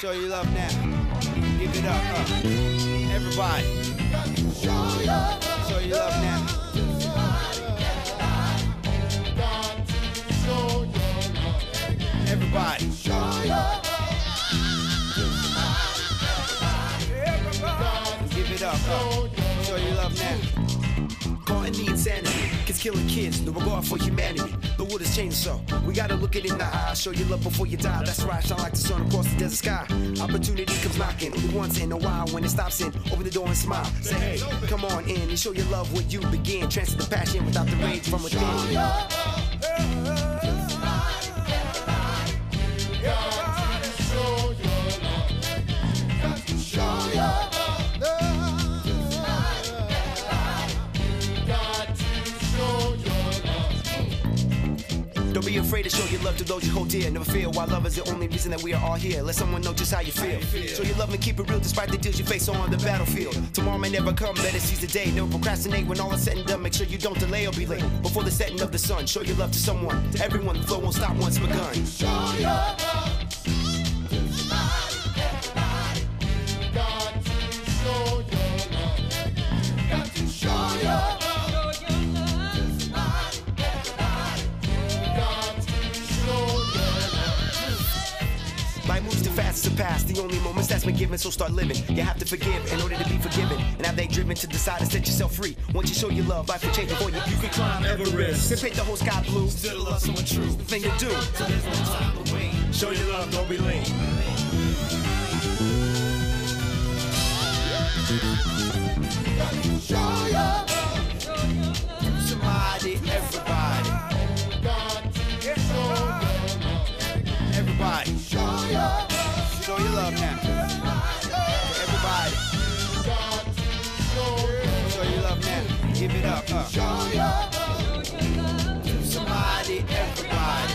Show your love now. Give it up, everybody. Show your love now. Everybody. Give it up, show your love now. Caught in the insanity, kids killing kids, no regard for humanity. The world is changing, so we gotta look it in the eye. Show your love before you die. That's right, shine like the sun across the desert sky. Opportunity comes knocking, only once in a while. When it stops in, open the door and smile. Say hey, come on in and show your love where you begin. Transfer the passion without the rage from within. Don't be afraid to show your love to those you hold dear. Never fear, why love is the only reason that we are all here. Let someone know just how you feel. Show your love and keep it real despite the deals you face on the battlefield. Tomorrow may never come, better seize the day. Never procrastinate when all is said and done. Make sure you don't delay or be late before the setting of the sun. Show your love to someone, to everyone. The flow won't stop once begun. Show your love to somebody, everybody. You got to show your love. You got to show your love. Life moves too fast to pass. The only moments that's been given, so start living. You have to forgive in order to be forgiven. And have they driven to decide to set yourself free? Once you show your love, life will change before you. You can climb Everest and paint the whole sky blue. Still love someone true. The thing to do. So there's no time to wait. Show your love, don't be late. Show your love. Somebody, everybody. Everybody. Show your love now. Everybody. Show your love now. Give it up. Somebody, everybody.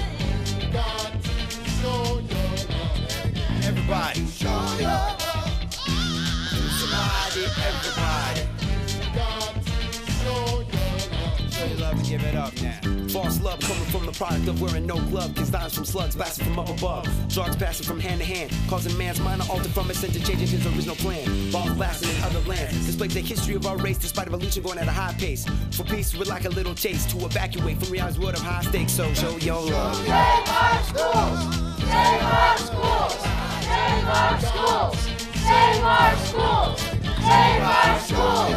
Everybody. Somebody, everybody. Show your love and give it up now. False love coming from the product of wearing no glove. Kids dying from slugs, blasting from up above. Drugs passing from hand to hand, causing man's mind to alter from its center, changing his original plan. Bombs blasting in other lands, displays the history of our race despite evolution going at a high pace. For peace, we're like a little chase to evacuate from reality's world of high stakes. So show your love. Save our schools! Save our schools! Save our schools! Save our schools! Save our schools!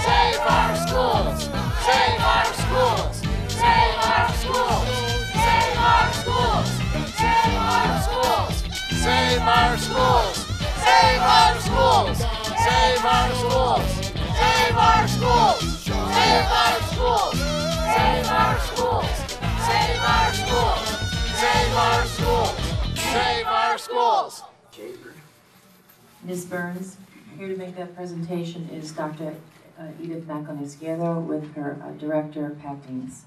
Save our schools! Save our schools! Save our schools! Save our schools! Save our schools! Save our schools! Save our schools! Save our schools! Save our schools! Save our schools! Save our schools! Save our schools! Save our schools! Save our schools! Ms. Burns, here to make that presentation is Dr. Edith Macon-Izquierdo with her director, Pat Deans.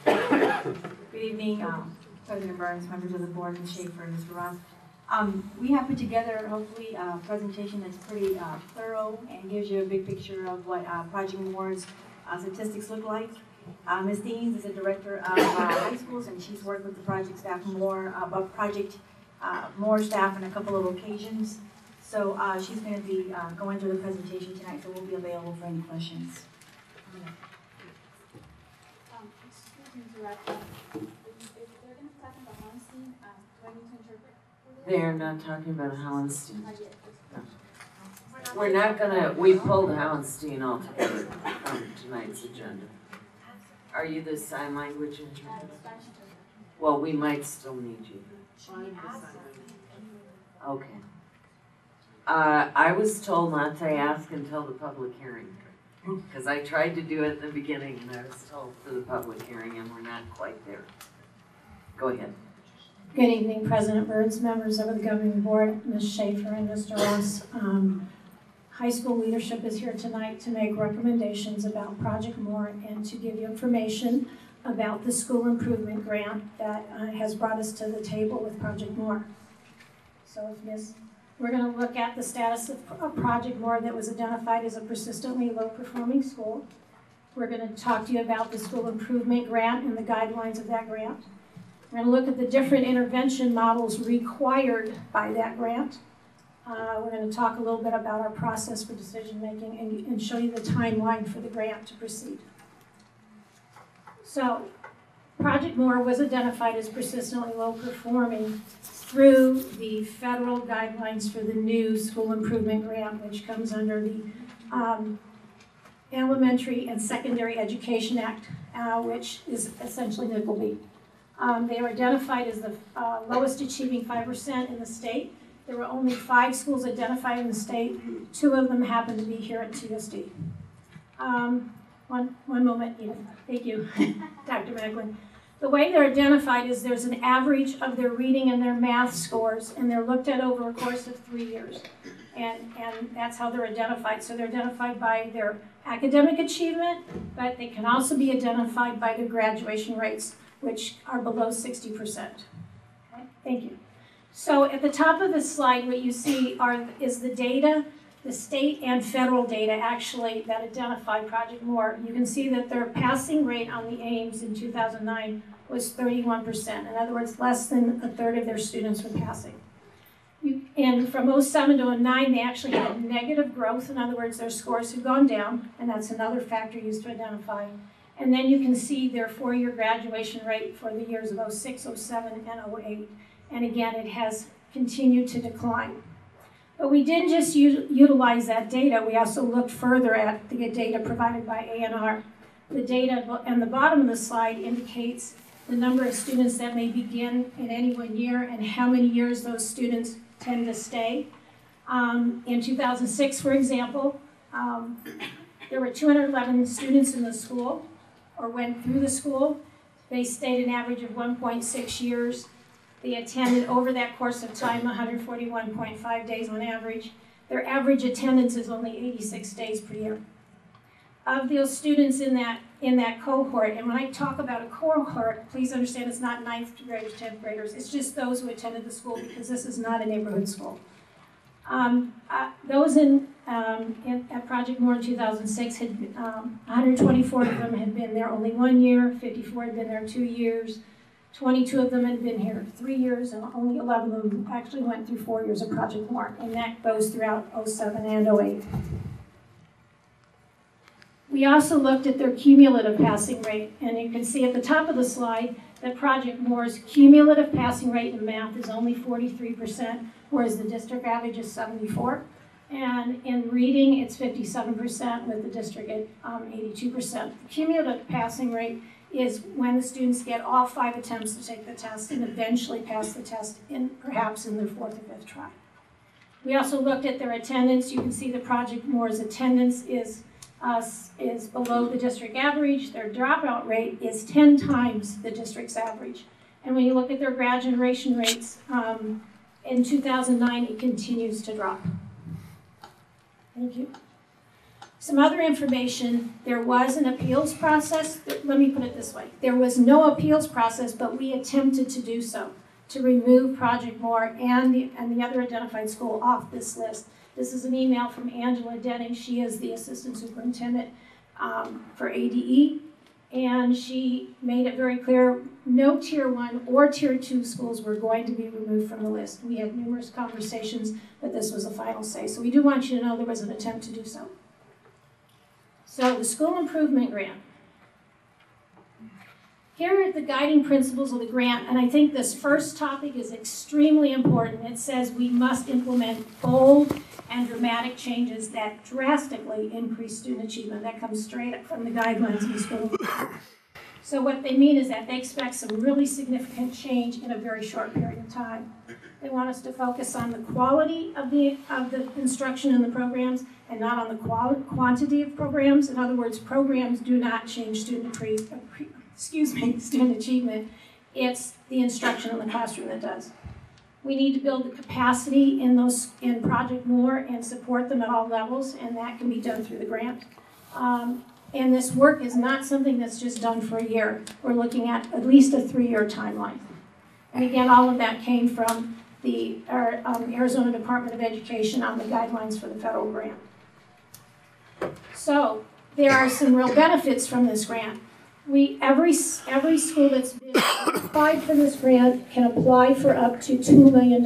Good evening, President Burns, members of the board, Ms. Schaefer, and Mr. Ross. We have put together, hopefully, a presentation that's pretty thorough and gives you a big picture of what Project Moore's statistics look like. Ms. Deans is the director of high schools, and she's worked with the project staff Moore staff on a couple of occasions. So she's going to be going through the presentation tonight, so we'll be available for any questions. They're not talking about Hallenstein. No. We're not gonna, we pulled Hallenstein altogether from tonight's agenda. Are you the sign language interpreter? Well, we might still need you. Okay. I was told not to ask until the public hearing, because I tried to do it at the beginning and I was told for the public hearing and we're not quite there. Go ahead. Good evening, President Burns, members of the governing board, Ms. Schaefer and Mr. Ross. High school leadership is here tonight to make recommendations about Project Moore and to give you information about the school improvement grant that has brought us to the table with Project Moore. So we're going to look at the status of Project Moore that was identified as a persistently low-performing school. We're going to talk to you about the school improvement grant and the guidelines of that grant. We're going to look at the different intervention models required by that grant. We're going to talk a little bit about our process for decision making and show you the timeline for the grant to proceed. So, Project MORE was identified as persistently low performing through the federal guidelines for the new school improvement grant, which comes under the Elementary and Secondary Education Act, which is essentially NICLB. They were identified as the lowest achieving 5% in the state. There were only 5 schools identified in the state. 2 of them happened to be here at TUSD. One moment, Edith. Thank you, Dr. Macklin. The way they're identified is there's an average of their reading and their math scores, and they're looked at over a course of 3 years. And that's how they're identified. So they're identified by their academic achievement, but they can also be identified by their graduation rates, which are below 60%. Okay? Thank you. So at the top of the slide, what you see is the data, the state and federal data actually that identify Project MORE. You can see that their passing rate on the AIMS in 2009 was 31%. In other words, less than a third of their students were passing. And from 07 to 09, they actually had negative growth. In other words, their scores had gone down, and that's another factor used to identify. And then you can see their 4-year graduation rate for the years of 06, 07, and 08. And again, it has continued to decline. But we didn't just utilize that data, we also looked further at the data provided by ANR. The data on the bottom of the slide indicates the number of students that may begin in any one year and how many years those students tend to stay. In 2006, for example, there were 211 students in the school, or went through the school. They stayed an average of 1.6 years. They attended over that course of time 141.5 days on average. Their average attendance is only 86 days per year. Of those students in that cohort, and when I talk about a cohort, please understand it's not 9th graders, 10th graders, it's just those who attended the school because this is not a neighborhood school. Those at Project MORE in 2006, 124 of them had been there only 1 year, 54 had been there 2 years, 22 of them had been here 3 years, and only 11 of them actually went through 4 years of Project MORE, and that goes throughout 07 and 08. We also looked at their cumulative passing rate, and you can see at the top of the slide that Project MORE's cumulative passing rate in math is only 43%, whereas the district average is 74%. And in reading, it's 57%, with the district at 82%. The cumulative passing rate is when the students get all 5 attempts to take the test and eventually pass the test perhaps in their 4th or 5th try. We also looked at their attendance. You can see the Project MORE's attendance is below the district average. Their dropout rate is 10 times the district's average. And when you look at their graduation rates, in 2009, it continues to drop. Thank you. Some other information, there was an appeals process. Let me put it this way. There was no appeals process, but we attempted to do so, to remove Project MORE and the other identified school off this list. This is an email from Angela Denning. She is the assistant superintendent for ADE, and she made it very clear no Tier 1 or Tier 2 schools were going to be removed from the list. We had numerous conversations, but this was a final say. So we do want you to know there was an attempt to do so. So the school improvement grant. Here are the guiding principles of the grant, and I think this first topic is extremely important. It says we must implement bold and dramatic changes that drastically increase student achievement. That comes straight up from the guidelines of the school. So what they mean is that they expect some really significant change in a very short period of time. They want us to focus on the quality of the instruction in the programs and not on the quantity of programs. In other words, programs do not change student achievement. It's the instruction in the classroom that does. We need to build the capacity in Project MORE and support them at all levels, and that can be done through the grant. And this work is not something that's just done for a year. We're looking at least a 3-year timeline. And again, all of that came from the Arizona Department of Education on the guidelines for the federal grant. So there are some real benefits from this grant. every school that's been applied for this grant can apply for up to $2 million